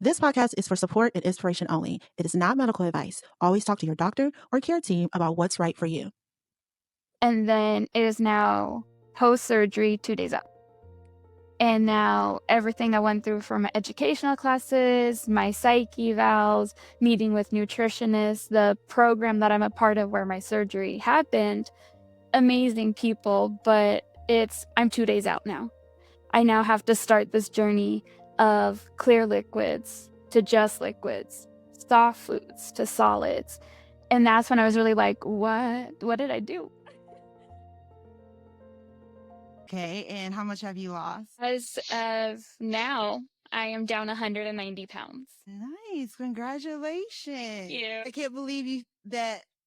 This podcast is for support and inspiration only. It is not medical advice. Always talk to your doctor or care team about what's right for you. And then it is now post-surgery 2 days out. And now everything I went through from my educational classes, my psych evals, meeting with nutritionists, the program that I'm a part of where my surgery happened, amazing people, but I'm 2 days out now. I now have to start this journey of clear liquids to just liquids, soft foods to solids. And that's when I was really like, what did I do? Okay, and how much have you lost? As of now, I am down 190 pounds. Nice, congratulations. Yeah. I can't believe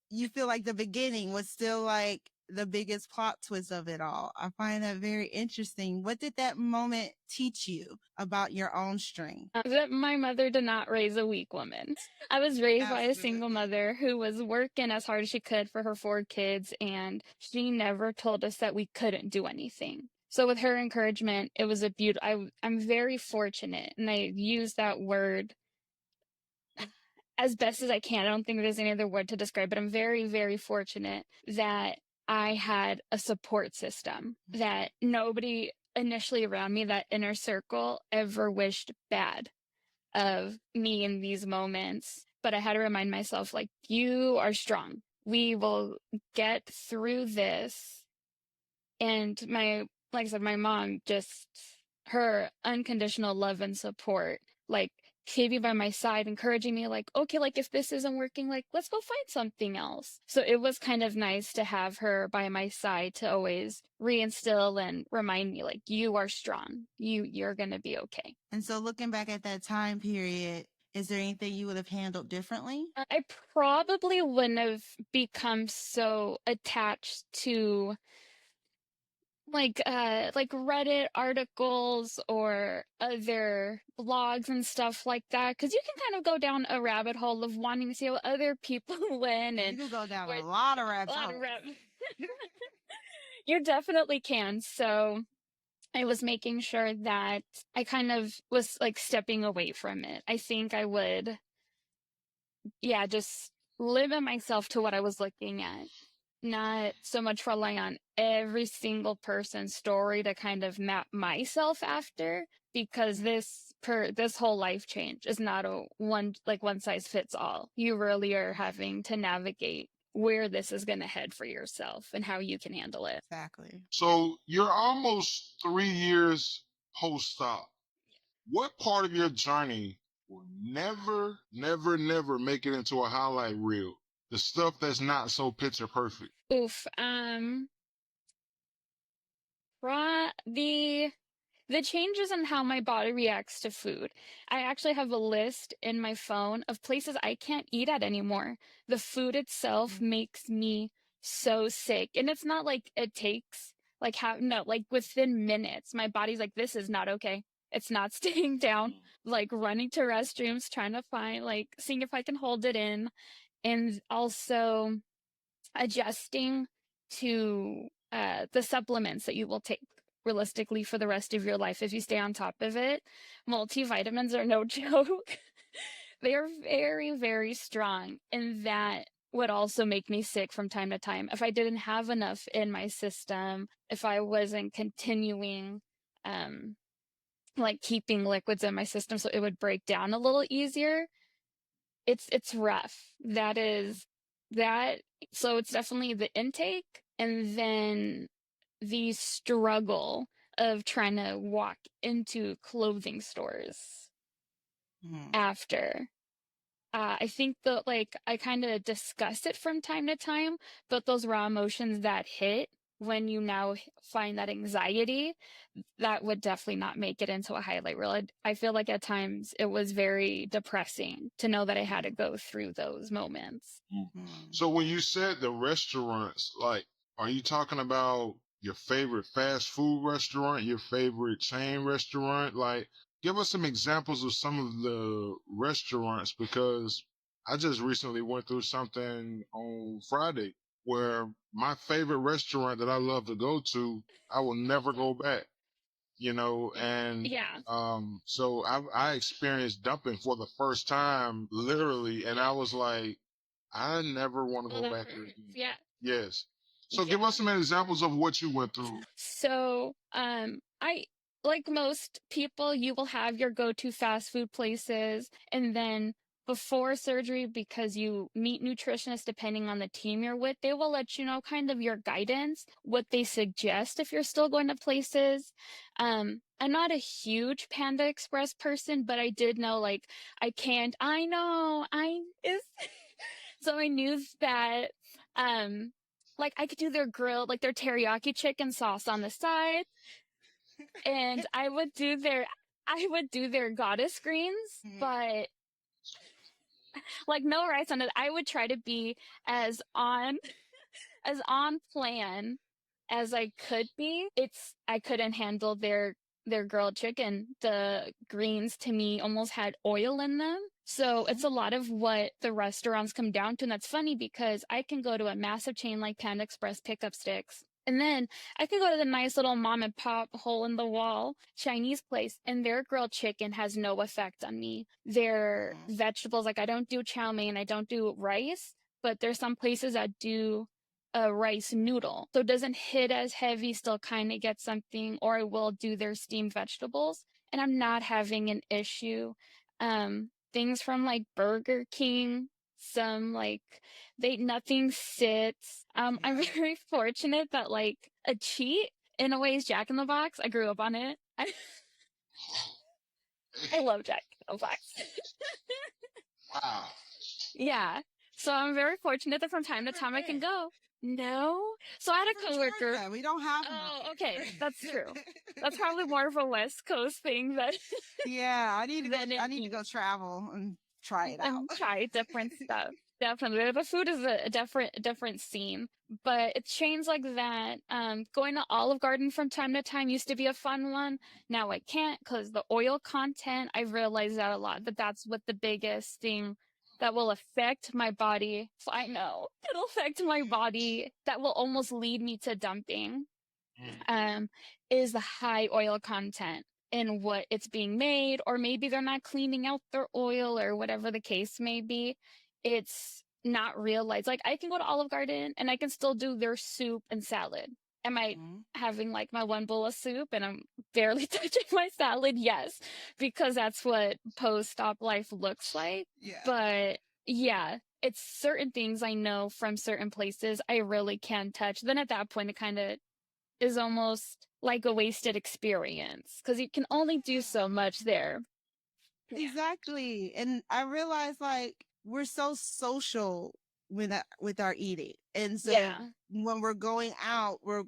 you feel like the beginning was still like the biggest plot twist of it all. I find that very interesting. What did that moment teach you about your own strength? That my mother did not raise a weak woman. I was raised by a single mother who was working as hard as she could for her 4 kids, and she never told us that we couldn't do anything. So with her encouragement, it was a beautiful. I'm very fortunate, and I use that word as best as I can. I don't think there's any other word to describe, but I'm very, very fortunate that I had a support system, that nobody initially around me, that inner circle, ever wished bad of me in these moments. But I had to remind myself, like, you are strong. We will get through this. And like I said, my mom, just her unconditional love and support, like, she'd be by my side, encouraging me, like, okay, like, if this isn't working, like, let's go find something else. So it was kind of nice to have her by my side to always reinstill and remind me, like, you are strong. You're gonna be okay. And so looking back at that time period, is there anything you would have handled differently? I probably wouldn't have become so attached to like Reddit articles or other blogs and stuff like that, because you can kind of go down a rabbit hole of wanting to see what other people win, You and could go down what a lot of a rabbit lot of holes. you definitely can. So I was making sure that I kind of was like stepping away from it. I think I would, yeah, just limit myself to what I was looking at, not so much relying on every single person's story to kind of map myself after, because this whole life change is not a one size fits all. You really are having to navigate where this is going to head for yourself and how you can handle it. Exactly. So you're almost 3 years post-op. What part of your journey will never, never, never make it into a highlight reel? The stuff that's not so picture perfect. Oof. The changes in how my body reacts to food. I actually have a list in my phone of places I can't eat at anymore. The food itself makes me so sick. And it's not like it takes like how no, like within minutes, my body's like, this is not okay. It's not staying down. Like running to restrooms, trying to find like seeing if I can hold it in, and also adjusting to the supplements that you will take realistically for the rest of your life if you stay on top of it. Multivitamins are no joke. They are very, very strong, and that would also make me sick from time to time if I didn't have enough in my system, if I wasn't continuing like keeping liquids in my system so it would break down a little easier. It's rough. That so it's definitely the intake, and then the struggle of trying to walk into clothing stores after. I think that like I kind of discuss it from time to time, but those raw emotions that hit when you now find that anxiety, that would definitely not make it into a highlight reel. I feel like at times it was very depressing to know that I had to go through those moments. So when you said the restaurants, like, are you talking about your favorite fast food restaurant, your favorite chain restaurant? Like, give us some examples of some of the restaurants, because I just recently went through something on Friday where my favorite restaurant that I love to go to, I will never go back. and Yeah. so I experienced dumping for the first time, literally, and I was like, I never want to Oh, go that back there hurts. again. Yeah. Yes. So give Yeah. us some examples of what you went through. So, I like most people, you will have your go-to fast food places, and then before surgery, because you meet nutritionists depending on the team you're with, they will let you know kind of your guidance, what they suggest if you're still going to places. I'm not a huge Panda Express person, but I did know like I know I is so I knew that like I could do their grilled, like their teriyaki chicken sauce on the side, and I would do their goddess greens, Mhm. but like no rice on it. I would try to be as on as on plan as I could be. I couldn't handle their grilled chicken. The greens to me almost had oil in them. So it's a lot of what the restaurants come down to. And that's funny because I can go to a massive chain like Panda Express, pick up sticks. And then I can go to the nice little mom and pop hole in the wall Chinese place, and their grilled chicken has no effect on me. Their Mhm. vegetables, like I don't do chow mein, I don't do rice, but there's some places that do a rice noodle. So it doesn't hit as heavy, still kind of get something, or I will do their steamed vegetables. And I'm not having an issue. Things from like Burger King, some like nothing sits. I'm Yeah. very fortunate that like a cheat in a way is Jack in the Box. I grew up on it. I love Jack in the Box. Wow. Yeah. So I'm very fortunate that from time to Never time I can been. go. No. So I I'm had from a coworker. Georgia. We don't have them out Oh, okay. That's here. true. That's probably more of a West Coast thing that Yeah, I need to go. than I an need to go East travel and try it out. and try different stuff. Definitely. The food is a different scene. But it's chains like that. Going to Olive Garden from time to time used to be a fun one. Now I can't because the oil content, I've realized that a lot, that that's what the biggest thing that will affect my body. So I know it'll affect my body that will almost lead me to dumping. Um, is the high oil content in what it's being made, or maybe they're not cleaning out their oil or whatever the case may be. It's not realized. Like I can go to Olive Garden and I can still do their soup and salad. Am I Mhm. having like my one bowl of soup and I'm barely touching my salad? Yes, because that's what post-op life looks like. Yeah. But yeah, it's certain things I know from certain places I really can touch. Then at that point, it kind of is almost like a wasted experience because you can only do so much there. Yeah. Exactly. And I realize like we're so social with our eating. And so Yeah. when we're going out, we're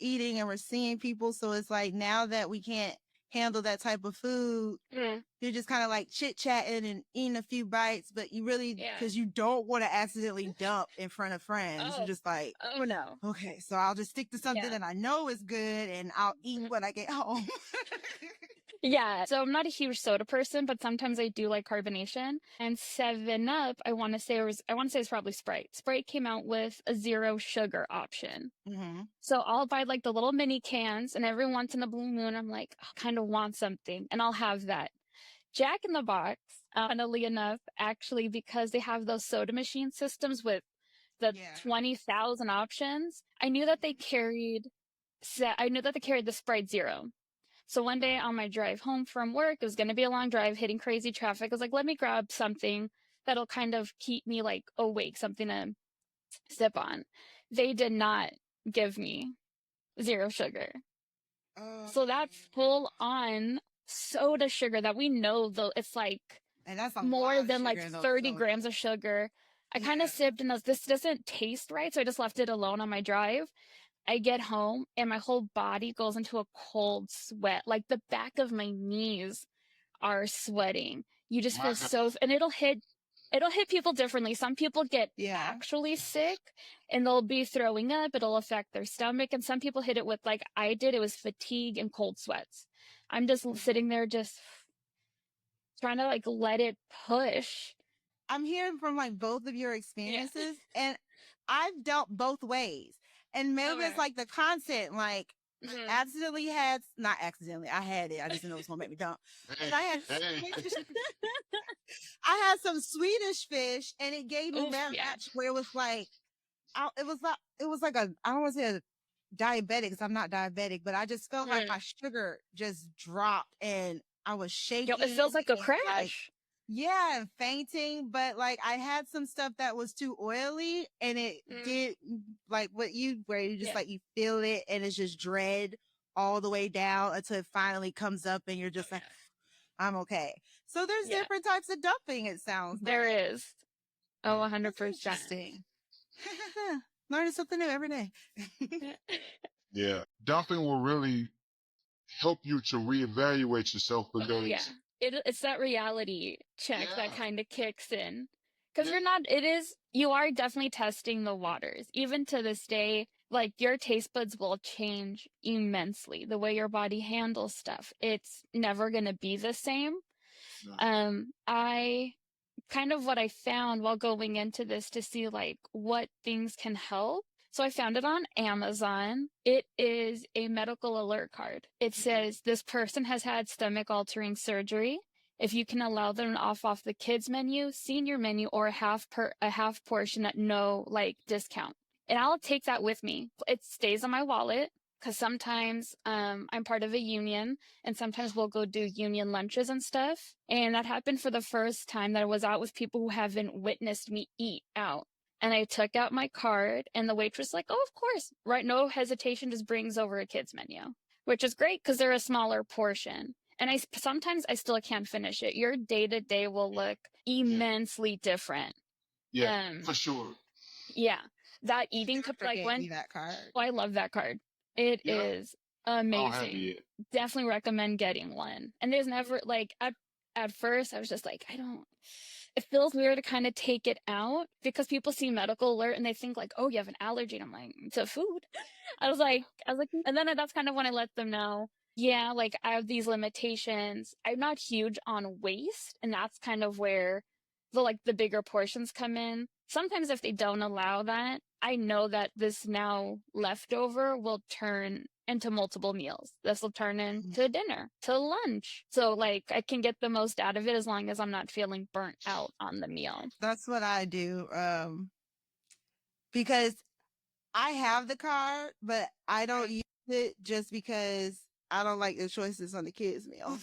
eating and we're seeing people. So it's like now that we can't handle that type of food, Mm. you're just kind of like chit chatting and eating a few bites, but you really, Yeah. because you don't want to accidentally dump in front of friends. You're Oh, just like, oh no. okay, so I'll just stick to something Yeah. that I know is good and I'll eat Mm. when I get home. Yeah. So I'm not a huge soda person, but sometimes I do like carbonation. And 7 Up, I want to say it's probably Sprite. Sprite came out with a zero sugar option. Hmm. So I'll buy like the little mini cans, and every once in a blue moon, I'm like, I kind of want something, and I'll have that. Jack in the Box, funnily enough, actually, because they have those soda machine systems with the Yeah. 20,000 options, I knew that they carried the Sprite Zero. So one day on my drive home from work, it was going to be a long drive, hitting crazy traffic. I was like, let me grab something that'll kind of keep me like awake, something to sip on. They did not give me zero sugar. Oh. So that full on soda sugar that we know though, it's like And that's a lot more of than sugar like in those 30 sodas. grams of sugar. I kind Yeah. of sipped and this doesn't taste right. So I just left it alone on my drive. I get home and my whole body goes into a cold sweat. Like the back of my knees are sweating. You just My feel God. and it'll hit people differently. Some people get Yeah. actually sick and they'll be throwing up. It'll affect their stomach. And some people hit it with, like I did, it was fatigue and cold sweats. I'm just sitting there, just trying to like let it push. I'm hearing from like both of your Yeah. experiences, and I've dealt both ways. And maybe it's Okay. like the content, like accidentally had, not accidentally, I had it. I just didn't know it was going to make me dump. And I had, I had some Swedish fish and it gave me that match where it was like, it was like a, I don't want to say a diabetic because I'm not diabetic, but I just felt like my sugar just dropped and I was shaking. It feels like a crash. Yeah, and fainting, but like I had some stuff that was too oily and it did like where you just like you feel it and it's just dread all the way down until it finally comes up and you're just like, I'm okay. So there's different types of dumping, it sounds like. There is. Oh, 100%. Interesting. Learning something new every day. Yeah. Dumping will really help you to reevaluate yourself because it's that reality check that kind of kicks in. Because you are definitely testing the waters. Even to this day, like your taste buds will change immensely. The way your body handles stuff, it's never going to be the same. I kind of what I found while going into this to see like what things can help. So I found it on Amazon. It is a medical alert card. It says this person has had stomach altering surgery. If you can allow them off the kids menu, senior menu, or a half portion at no like discount. And I'll take that with me. It stays on my wallet because sometimes I'm part of a union and sometimes we'll go do union lunches and stuff. And that happened for the first time that I was out with people who haven't witnessed me eat out. And I took out my card and the waitress like, oh, of course, right? No hesitation, just brings over a kid's menu, which is great because they're a smaller portion. And sometimes I still can't finish it. Your day-to-day will look immensely different. Yeah, for sure. Yeah. That eating cup, like when that card. Oh, I love that card. It is amazing. Definitely recommend getting one. And there's never like at first I was just like, it feels weird to kind of take it out because people see medical alert and they think like, oh, you have an allergy. And I'm like, to food. I was like, and then that's kind of when I let them know. Yeah, like I have these limitations. I'm not huge on waste, and that's kind of where the bigger portions come in. Sometimes if they don't allow that, I know that this now leftover will turn into multiple meals. This will turn into dinner, to lunch. So like I can get the most out of it as long as I'm not feeling burnt out on the meal. That's what I do. Because I have the card, but I don't use it just because I don't like the choices on the kids' meal.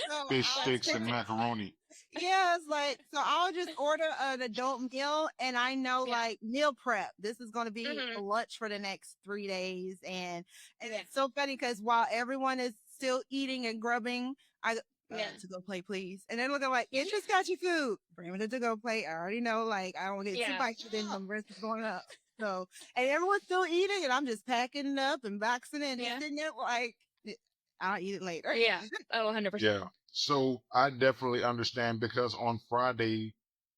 So fish sticks and macaroni. Yeah, it's like, so I'll just order an adult meal and I know like meal prep. This is going to be a lunch for the next 3 days. And it's so funny because while everyone is still eating and grubbing, I to go plate, please. And then looking like, it just got your food. Bring me the to-go plate. I already know, like, I don't get too bites, then the rest is going up. So, and everyone's still eating and I'm just packing it up and boxing it and sitting it like, I'll eat it later. Yeah. Oh, 100%. Yeah. So I definitely understand because on Friday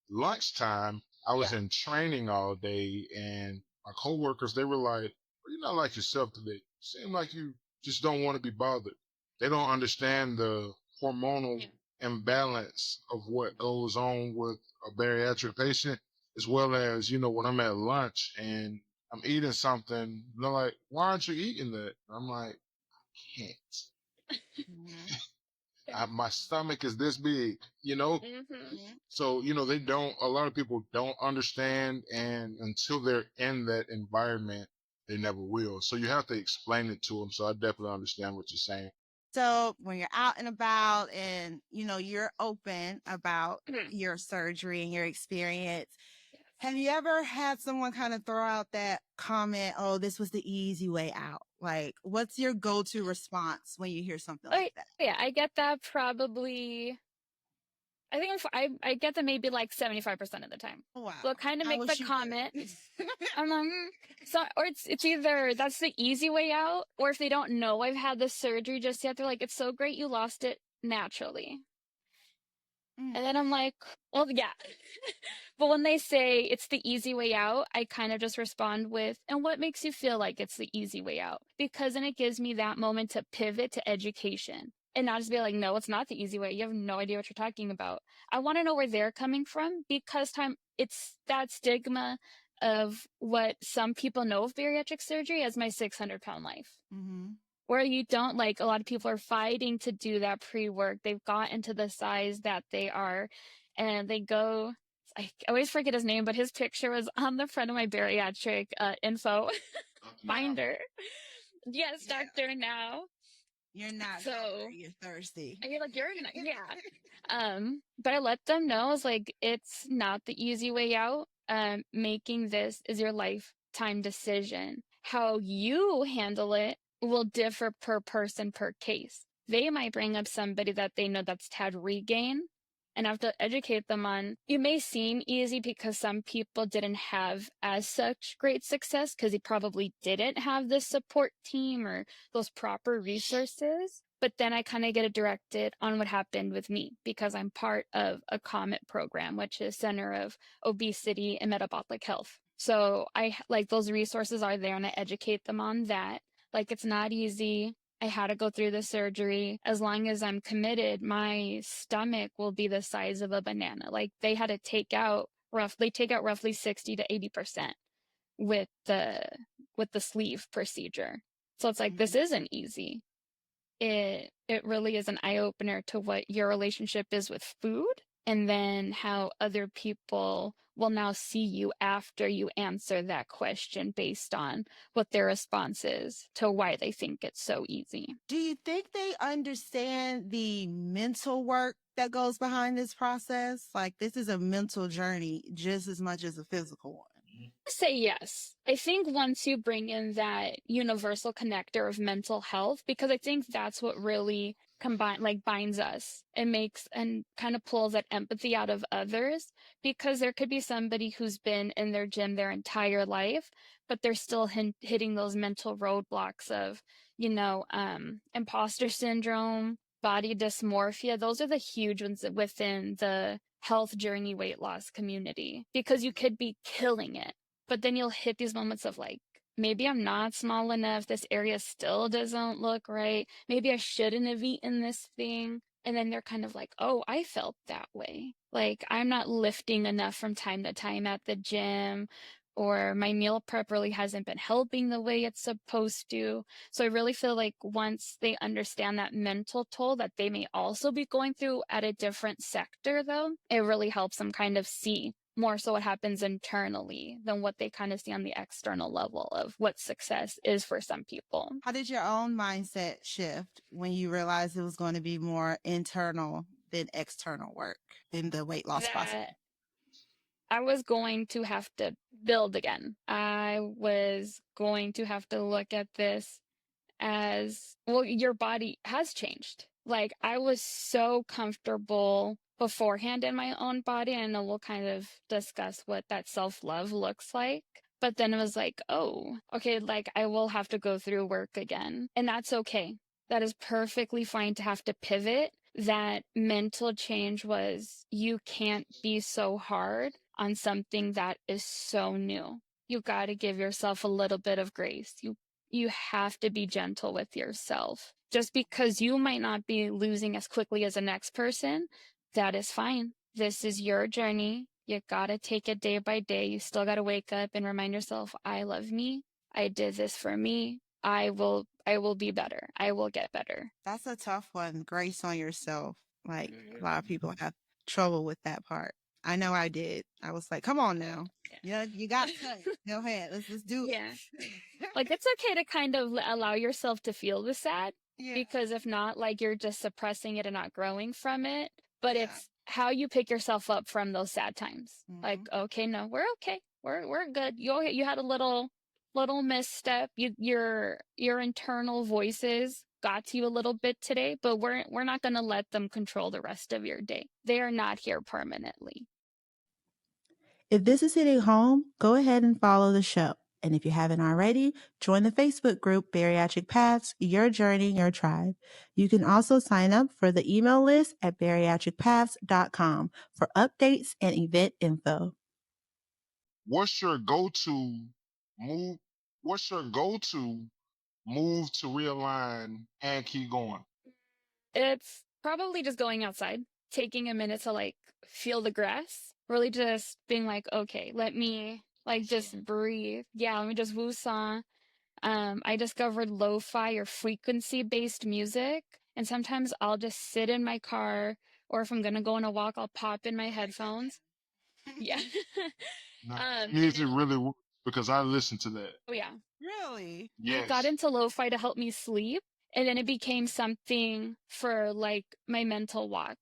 lunchtime, I was in training all day and my coworkers, they were like, you're not like yourself today. Seem like you just don't want to be bothered. They don't understand the hormonal imbalance of what goes on with a bariatric patient, as well as, when I'm at lunch and I'm eating something, they're like, why aren't you eating that? I'm like, I can't. My stomach is this big, So, a lot of people don't understand. And until they're in that environment, they never will. So you have to explain it to them. So I definitely understand what you're saying. So when you're out and about and, you're open about your surgery and your experience, have you ever had someone kind of throw out that comment, oh, this was the easy way out? Like, what's your go-to response when you hear something like that? Yeah, I get that probably. I think I get that maybe like 75% of the time. Wow. So it kind of makes a comment. I'm like, or it's either that's the easy way out, or if they don't know I've had the surgery just yet, they're like, it's so great you lost it naturally. And then I'm like, well, yeah. But when they say it's the easy way out, I kind of just respond with, and what makes you feel like it's the easy way out? Because then it gives me that moment to pivot to education and not just be like, no, it's not the easy way. You have no idea what you're talking about. I want to know where they're coming from because it's that stigma of what some people know of bariatric surgery as my 600-pound life. Mm-hmm. Where you don't, like, a lot of people are fighting to do that pre-work. They've gotten to the size that they are, and they go, I always forget his name, but his picture was on the front of my bariatric info binder. Yes, Yeah. Doctor Now. You're not So hungry, you're thirsty. and you're like, you're not, yeah. But I let them know, it's like, it's not the easy way out. Making this is your lifetime decision. How you handle it will differ per person, per case. They might bring up somebody that they know that's had regain, and I have to educate them on, it may seem easy because some people didn't have as such great success because they probably didn't have the support team or those proper resources. But then I kind of get it directed on what happened with me because I'm part of a COMET program, which is Center of Obesity and Metabolic Health. So I like those resources are there, and I educate them on that. Like, it's not easy. I had to go through the surgery. As long as I'm committed, my stomach will be the size of a banana. Like, they had to take out roughly 60 to 80% with the sleeve procedure. So it's like, this isn't easy. It really is an eye-opener to what your relationship is with food, and then how other people will now see you after you answer that question based on what their response is to why they think it's so easy. Do you think they understand the mental work that goes behind this process? Like, this is a mental journey just as much as a physical one. Say yes. I think once you bring in that universal connector of mental health, because I think that's what really binds us and makes and kind of pulls that empathy out of others, because there could be somebody who's been in their gym their entire life, but they're still hitting those mental roadblocks of, imposter syndrome, body dysmorphia. Those are the huge ones within the health journey weight loss community, because you could be killing it, but then you'll hit these moments of like, maybe I'm not small enough. This area still doesn't look right. Maybe I shouldn't have eaten this thing. And then they're kind of like, oh, I felt that way. Like, I'm not lifting enough from time to time at the gym, or my meal prep really hasn't been helping the way it's supposed to. So I really feel like once they understand that mental toll that they may also be going through at a different sector, though, it really helps them kind of see more so what happens internally than what they kind of see on the external level of what success is for some people. How did your own mindset shift when you realized it was going to be more internal than external work in the weight loss process? I was going to have to build again. I was going to have to look at this as, well, your body has changed. Like, I was so comfortable beforehand in my own body. I know we'll kind of discuss what that self-love looks like. But then it was like, oh, okay, like, I will have to go through work again. And that's okay. That is perfectly fine to have to pivot. That mental change was, you can't be so hard on something that is so new. You got to give yourself a little bit of grace. You have to be gentle with yourself. Just because you might not be losing as quickly as the next person, that is fine. This is your journey. You gotta take it day by day. You still gotta wake up and remind yourself, I love me. I did this for me. I will be better. I will get better. That's a tough one. Grace on yourself. Like, a lot of people have trouble with that part. I know I did. I was like, come on now. Yeah, you got cut. Go ahead. Let's do it. Yeah. Like, it's okay to kind of allow yourself to feel the sad, Yeah. because if not, like, you're just suppressing it and not growing from it. But Yeah. it's how you pick yourself up from those sad times. Like, okay, no, we're okay. We're good. You had a little misstep. Your internal voices got to you a little bit today, but we're not going to let them control the rest of your day. They are not here permanently. If this is hitting home, go ahead and follow the show. And if you haven't already, join the Facebook group Bariatric Paths, Your Journey, Your Tribe. You can also sign up for the email list at bariatricpaths.com for updates and event info. What's your go-to move? What's your go-to move to realign and keep going? It's probably just going outside, taking a minute to like feel the grass, really just being like, okay, let me Like just breathe. Yeah, let me just woo-song. I discovered lo-fi or frequency-based music, and sometimes I'll just sit in my car, or if I'm gonna go on a walk, I'll pop in my headphones. Yeah. Music really works because I listen to that. Oh yeah. Really? I got Yes. into lo-fi to help me sleep, and then it became something for like my mental walks.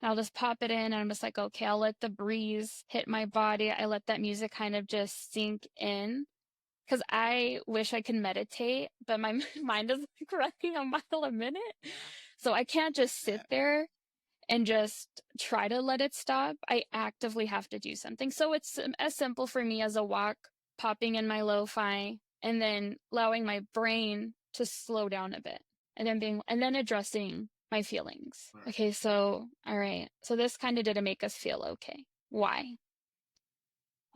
I'll just pop it in, and I'm just like, okay, I'll let the breeze hit my body. I let that music kind of just sink in. Because I wish I could meditate, but my mind is like running a mile a minute. Yeah. So I can't just sit there and just try to let it stop. I actively have to do something. So it's as simple for me as a walk, popping in my lo-fi, and then allowing my brain to slow down a bit, and then addressing my feelings. Right. Okay, so all right. So this kind of didn't make us feel okay. Why?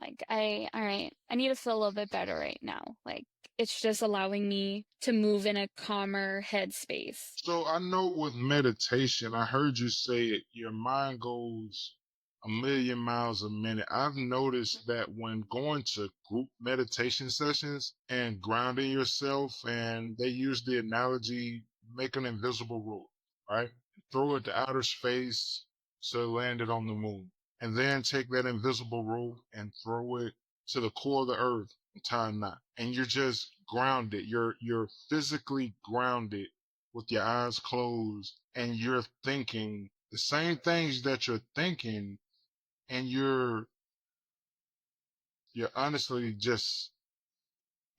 Like all right, I need to feel a little bit better right now. Like it's just allowing me to move in a calmer headspace. So I know with meditation, I heard you say it, your mind goes a million miles a minute. I've noticed that when going to group meditation sessions and grounding yourself, and they use the analogy, make an invisible rope, right? Throw it to outer space so it landed on the moon. And then take that invisible rope and throw it to the core of the earth and tie a knot. And you're just grounded. You're physically grounded with your eyes closed, and you're thinking the same things that you're thinking, and you're honestly just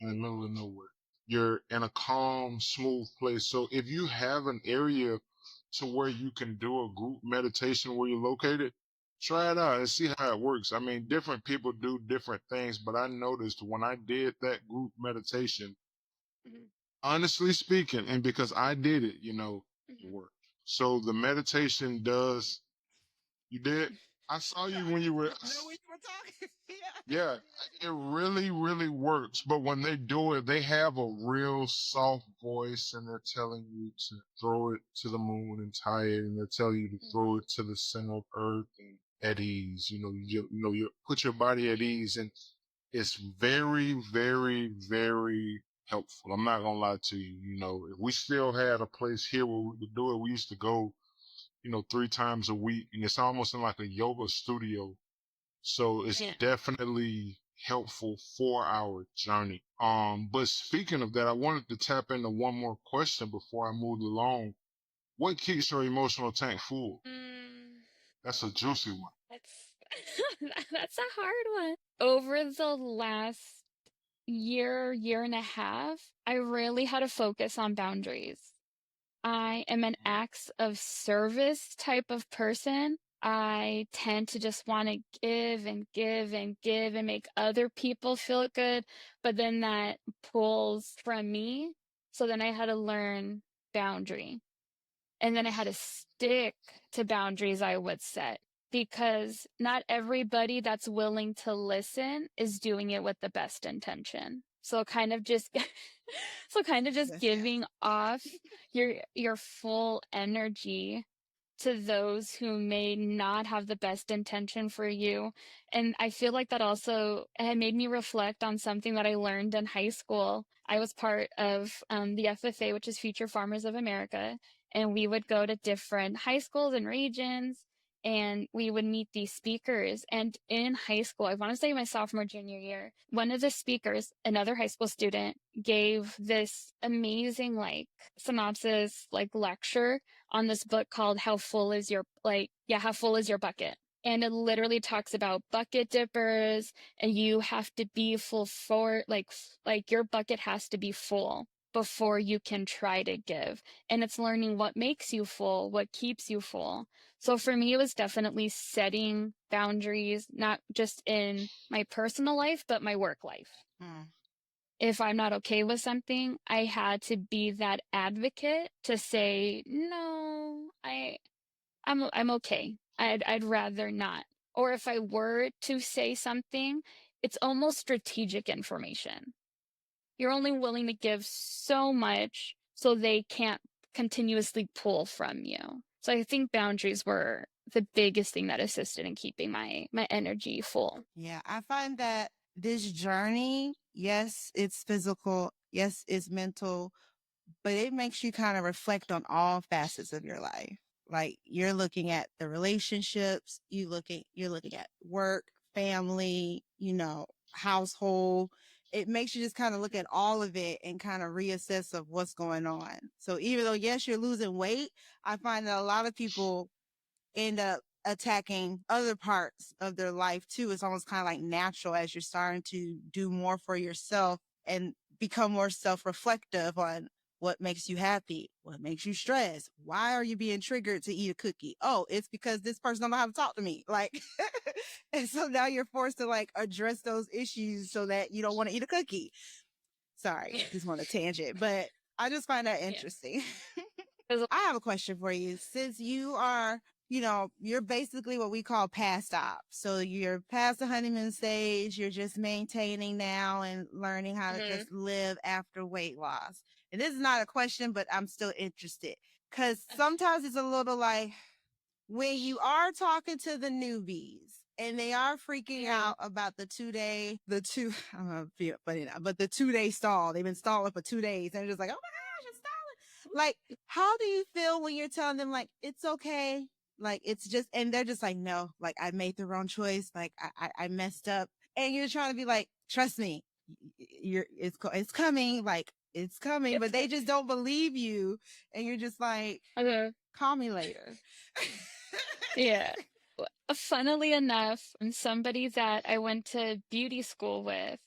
in the middle of nowhere. You're in a calm, smooth place. So if you have an area to where you can do a group meditation where you're located, try it out and see how it works. I mean, different people do different things, but I noticed when I did that group meditation, Mhm. honestly speaking, and because I did it, it Mhm. worked. So the meditation does, you did? I saw you when you were, No, we were talking. yeah, it really, really works. But when they do it, they have a real soft voice and they're telling you to throw it to the moon and tie it, and they're telling you to throw it to the center of earth and at ease. You put your body at ease, and it's very, very, very helpful. I'm not gonna lie to you. If we still had a place here where we could do it, we used to go, 3 times a week, and it's almost in like a yoga studio. So it's Yeah. definitely helpful for our journey. But speaking of that, I wanted to tap into one more question before I move along. What keeps your emotional tank full? That's a juicy one. That's a hard one. Over the last year and a half, I really had to focus on boundaries. I am an acts of service type of person. I tend to just want to give and give and give and make other people feel good, but then that pulls from me. So then I had to learn boundary. And then I had to stick to boundaries I would set, because not everybody that's willing to listen is doing it with the best intention. So kind of just Yes, yes. giving off your full energy to those who may not have the best intention for you. And I feel like that also had made me reflect on something that I learned in high school. I was part of the FFA, which is Future Farmers of America, and we would go to different high schools and regions, and we would meet these speakers. And in high school, I want to say my sophomore, junior year, one of the speakers, another high school student, gave this amazing synopsis lecture on this book called How Full Is Your Bucket. And it literally talks about bucket dippers, and you have to be full for your bucket has to be full before you can try to give. And it's learning what makes you full, what keeps you full. So for me, it was definitely setting boundaries, not just in my personal life, but my work life. If I'm not okay with something, I had to be that advocate to say, no, I'm okay. I'd rather not. Or if I were to say something, it's almost strategic information. You're only willing to give so much so they can't continuously pull from you. So I think boundaries were the biggest thing that assisted in keeping my energy full. Yeah, I find that this journey, yes, it's physical, yes, it's mental, but it makes you kind of reflect on all facets of your life. Like you're looking at the relationships, you're looking at work, family, household. It makes you just kind of look at all of it and kind of reassess of what's going on. So even though yes, you're losing weight, I find that a lot of people end up attacking other parts of their life too. It's almost kind of like natural as you're starting to do more for yourself and become more self-reflective on what makes you happy, what makes you stressed. Why are you being triggered to eat a cookie? Oh, it's because this person don't know how to talk to me. Like, and so now you're forced to like address those issues so that you don't want to eat a cookie. Sorry, just want a tangent, but I just find that interesting. I have a question for you. Since you are, you're basically what we call past op. So you're past the honeymoon stage. You're just maintaining now and learning how to just live after weight loss. And this is not a question, but I'm still interested because sometimes it's a little like when you are talking to the newbies and they are freaking out about the 2 day, I'm gonna feel funny now, but the 2 day stall. They've been stalling for 2 days and they're just like, oh my gosh, it's stalling. Like, how do you feel when you're telling them like, it's okay? Like, it's just, and they're just like, no, like I made the wrong choice. Like I messed up. And you're trying to be like, trust me, it's coming. Like it's coming, but they just don't believe you. And you're just like, call me later. Yeah. Funnily enough, somebody that I went to beauty school with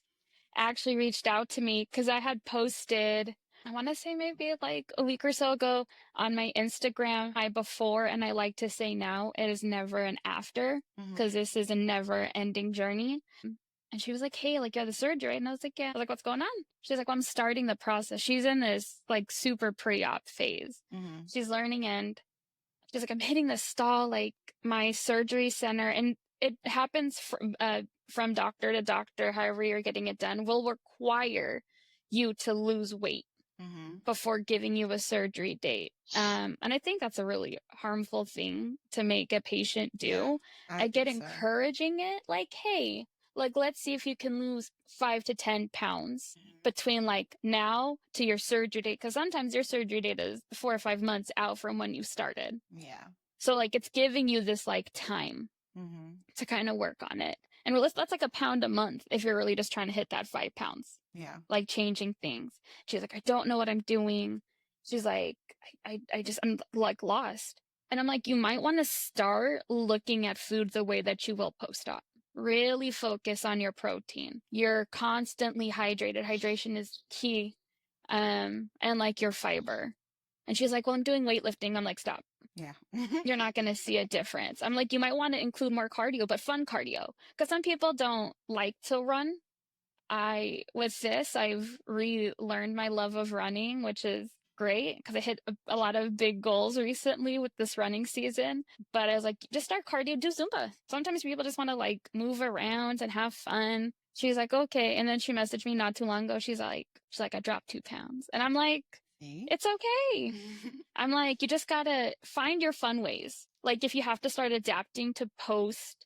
actually reached out to me because I had posted, I want to say maybe like a week or so ago on my Instagram, hi before, and I like to say now, it is never an after because this is a never ending journey. And she was like, hey, like, you had the surgery, right? And I was like, yeah. I was like, what's going on? She's like, well, I'm starting the process. She's in this like super pre-op phase. She's learning, and she's like, I'm hitting the stall, like my surgery center, and it happens from doctor to doctor, however you're getting it done, will require you to lose weight before giving you a surgery date. And I think that's a really harmful thing to make a patient do. Yeah, I get encouraging it, like, hey, like, let's see if you can lose 5 to 10 pounds between like now to your surgery date. Because sometimes your surgery date is 4 or 5 months out from when you started. Yeah. So like it's giving you this like time to kind of work on it. And that's like £1 a month if you're really just trying to hit that 5 pounds. Yeah. Like changing things. She's like, I don't know what I'm doing. She's like, I'm like lost. And I'm like, you might want to start looking at food the way that you will post-op. Really focus on your protein. You're constantly hydrated. Hydration is key. And like your fiber. And she's like, well, I'm doing weightlifting. I'm like, stop. Yeah. You're not going to see a difference. I'm like, you might want to include more cardio, but fun cardio. Because some people don't like to run. With this, I've relearned my love of running, which is great because I hit a lot of big goals recently with this running season. But I was like, just start cardio, do Zumba. Sometimes people just want to like move around and have fun. She's like, okay. And then she messaged me not too long ago. She's like, I dropped 2 pounds. And I'm like, it's okay. I'm like, you just gotta find your fun ways. Like if you have to start adapting to post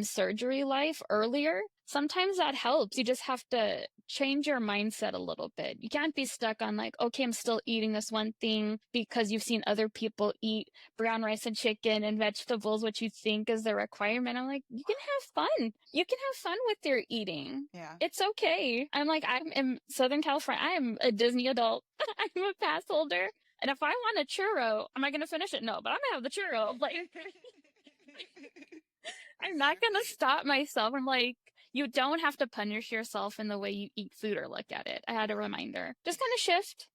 surgery life earlier, sometimes that helps. You just have to change your mindset a little bit. You can't be stuck on like, okay, I'm still eating this one thing because you've seen other people eat brown rice and chicken and vegetables, which you think is the requirement. I'm like, you can have fun. You can have fun with your eating. Yeah. It's okay. I'm like, I'm in Southern California. I am a Disney adult. I'm a pass holder. And if I want a churro, am I going to finish it? No, but I'm going to have the churro. Like, I'm not going to stop myself. I'm like, you don't have to punish yourself in the way you eat food or look at it. I had a reminder. Just kind of shift.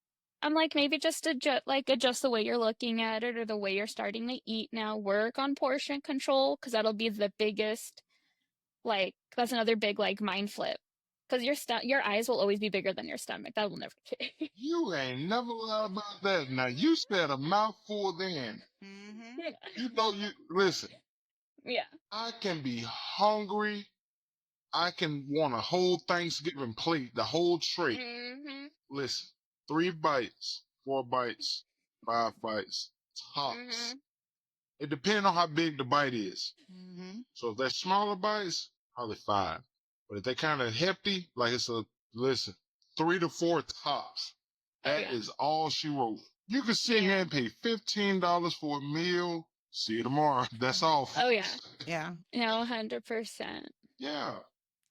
I'm like, maybe just adjust the way you're looking at it or the way you're starting to eat now. Work on portion control because that'll be the biggest, like, that's another big, like, mind flip. Because your eyes will always be bigger than your stomach. That will never change. You ain't never lied about that. Now, you said a mouthful then. You know, listen. Yeah. I can be hungry. I can want a whole Thanksgiving plate, the whole tray. Listen, 3 bites, 4 bites, 5 bites, tops. It depends on how big the bite is. So if they're smaller bites, probably 5. But if they kind of hefty, like listen, 3 to 4 tops. That is all she wrote. You can sit here and pay $15 for a meal. See you tomorrow. That's all. Oh, yeah. Yeah. No, 100%. Yeah.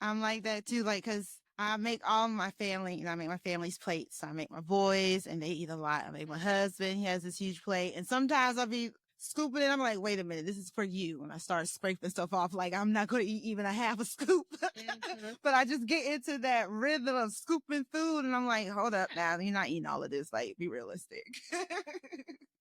I'm like that too. Like, cause I make all my family, I make my family's plates. I make my boys and they eat a lot. I make my husband, he has this huge plate. And sometimes I'll be scooping it. I'm like, wait a minute, this is for you. And I start scraping stuff off. Like, I'm not going to eat even a half a scoop, but I just get into that rhythm of scooping food. And I'm like, hold up now. You're not eating all of this. Like, be realistic.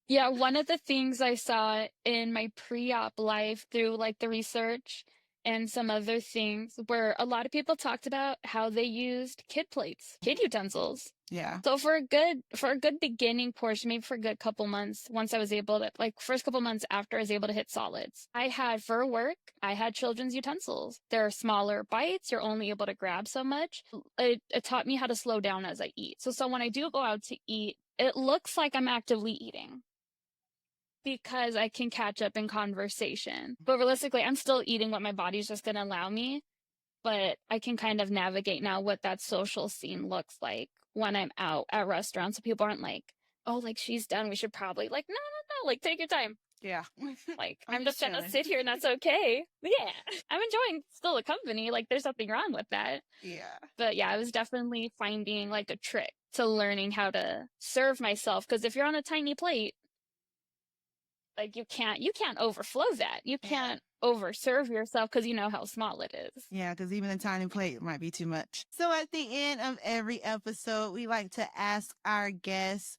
Yeah, one of the things I saw in my pre-op life through like the research and some other things where a lot of people talked about how they used kid plates, kid utensils. Yeah. So for a good beginning portion, maybe for a good couple months, once I was able to, like first couple months after I was able to hit solids, I had for work, I had children's utensils. They're smaller bites. You're only able to grab so much. It taught me how to slow down as I eat. So when I do go out to eat, it looks like I'm actively eating, because I can catch up in conversation. But realistically, I'm still eating what my body's just going to allow me. But I can kind of navigate now what that social scene looks like when I'm out at restaurants. So people aren't like, oh, like she's done. We should probably like, no, like take your time. Yeah. Like I'm just gonna sit here and that's okay. Yeah. I'm enjoying still the company. Like there's nothing wrong with that. Yeah. But yeah, I was definitely finding like a trick to learning how to serve myself. Because if you're on a tiny plate, like you can't overflow that. You can't overserve yourself because you know how small it is. Yeah, because even a tiny plate might be too much. So at the end of every episode, we like to ask our guests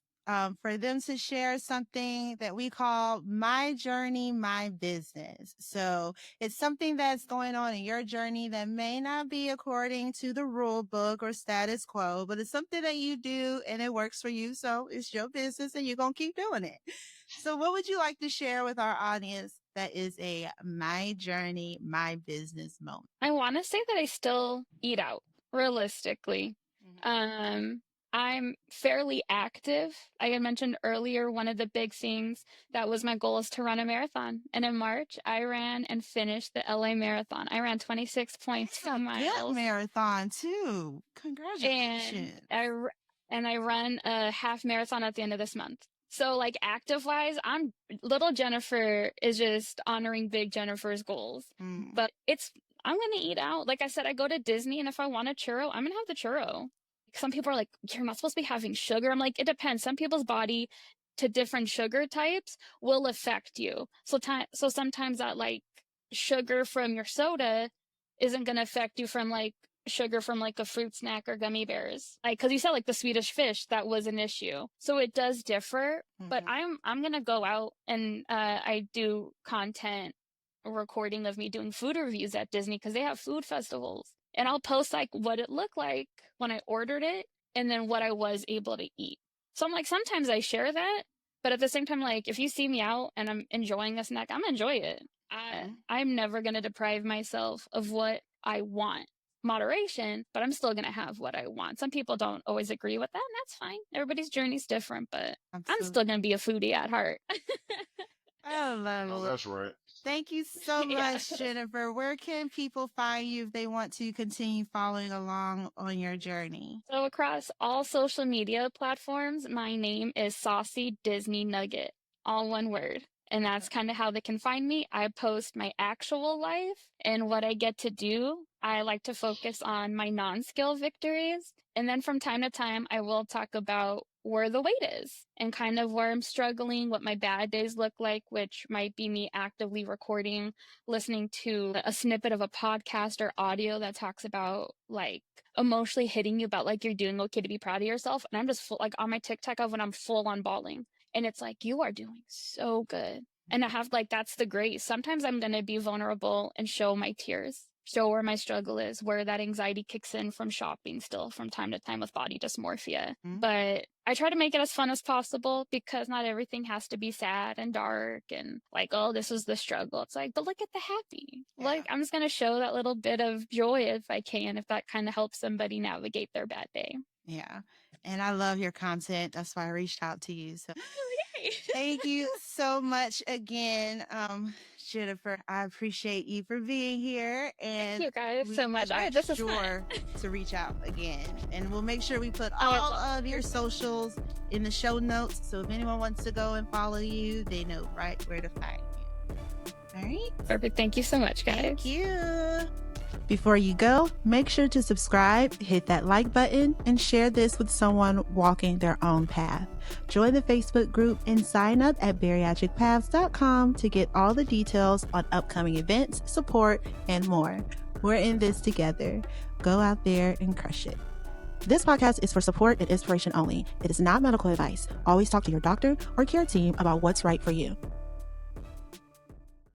for them to share something that we call My Journey, My Business. So it's something that's going on in your journey that may not be according to the rule book or status quo, but it's something that you do and it works for you. So it's your business and you're going to keep doing it. So what would you like to share with our audience that is a My Journey, My Business moment? I want to say that I still eat out, realistically. I'm fairly active. I had mentioned earlier, one of the big things that was my goal is to run a marathon. And in March, I ran and finished the LA Marathon. I ran 26.2 miles. Good marathon too. Congratulations. And I run a half marathon at the end of this month. So like active wise, little Jennifer is just honoring big Jennifer's goals. But I'm going to eat out. Like I said, I go to Disney and if I want a churro, I'm going to have the churro. Some people are like, you're not supposed to be having sugar. I'm like, it depends. Some people's body to different sugar types will affect you. So sometimes that like sugar from your soda isn't going to affect you from like sugar from like a fruit snack or gummy bears. Like, cause you said like the Swedish fish, that was an issue. So it does differ, but I'm going to go out and, I do content recording of me doing food reviews at Disney cause they have food festivals and I'll post like what it looked like when I ordered it and then what I was able to eat. So I'm like, sometimes I share that, but at the same time, like if you see me out and I'm enjoying a snack, I'm gonna enjoy it. I'm never going to deprive myself of what I want. Moderation, but I'm still going to have what I want. Some people don't always agree with that, and that's fine. Everybody's journey's different, but I'm still going to be a foodie at heart. I love it. Oh, that's right. Thank you so much, Jennifer. Where can people find you if they want to continue following along on your journey? So across all social media platforms, my name is Saucy Disney Nugget, all one word. And that's kind of how they can find me. I post my actual life and what I get to do. I like to focus on my non-skill victories. And then from time to time, I will talk about where the weight is and kind of where I'm struggling, what my bad days look like, which might be me actively recording, listening to a snippet of a podcast or audio that talks about like emotionally hitting you about like you're doing okay to be proud of yourself. And I'm just like on my TikTok of when I'm full on bawling. And it's like, you are doing so good. And I have like, that's the grace. Sometimes I'm going to be vulnerable and show my tears, show where my struggle is, where that anxiety kicks in from shopping still from time to time with body dysmorphia. But I try to make it as fun as possible because not everything has to be sad and dark and like, oh, this is the struggle. It's like, but look at the happy. Yeah. Like, I'm just going to show that little bit of joy if I can, if that kind of helps somebody navigate their bad day. Yeah. And I love your content. That's why I reached out to you. So thank you so much again, Jennifer. I appreciate you for being here. And Thank you guys we so much. will make This is sure fun. to reach out again. And we'll make sure we put I would all love of your socials in the show notes. So if anyone wants to go and follow you, they know right where to find you. All right. Perfect. Thank you so much, guys. Thank you. Before you go, make sure to subscribe, hit that like button, and share this with someone walking their own path. Join the Facebook group and sign up at bariatricpaths.com to get all the details on upcoming events, support, and more. We're in this together. Go out there and crush it. This podcast is for support and inspiration only. It is not medical advice. Always talk to your doctor or care team about what's right for you.